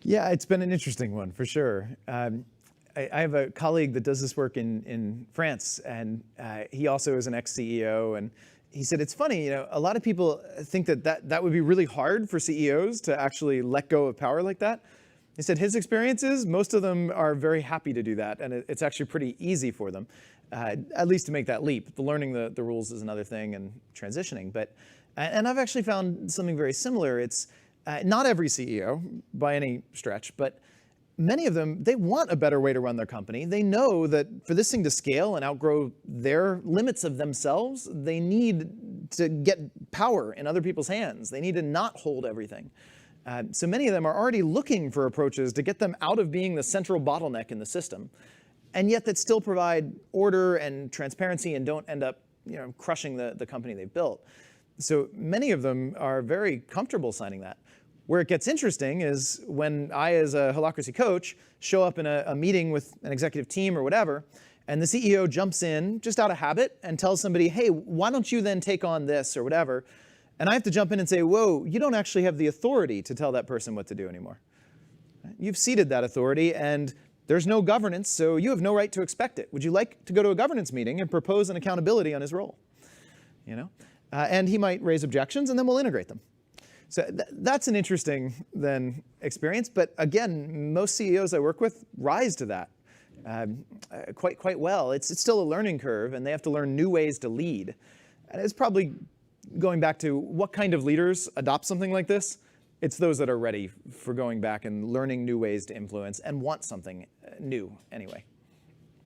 Yeah, it's been an interesting one for sure. I have a colleague that does this work in France, and he also is an ex-CEO, and he said it's funny, a lot of people think that would be really hard for CEOs to actually let go of power like that. He said his experiences, most of them are very happy to do that, and it's actually pretty easy for them, at least to make that leap. The learning the rules is another thing, and transitioning. And I've actually found something very similar. It's not every CEO by any stretch, but many of them, they want a better way to run their company. They know that for this thing to scale and outgrow their limits of themselves, they need to get power in other people's hands. They need to not hold everything. So many of them are already looking for approaches to get them out of being the central bottleneck in the system, and yet that still provide order and transparency and don't end up crushing the company they've built. So many of them are very comfortable signing that. Where it gets interesting is when I, as a holacracy coach, show up in a meeting with an executive team or whatever, and the CEO jumps in just out of habit and tells somebody, hey, why don't you then take on this or whatever? And I have to jump in and say, whoa, you don't actually have the authority to tell that person what to do anymore. You've ceded that authority, and there's no governance, so you have no right to expect it. Would you like to go to a governance meeting and propose an accountability on his role? And he might raise objections, and then we'll integrate them. So that's an interesting then experience. But again, most CEOs I work with rise to that quite well. It's still a learning curve, and they have to learn new ways to lead. And it's probably going back to what kind of leaders adopt something like this. It's those that are ready for going back and learning new ways to influence and want something new anyway.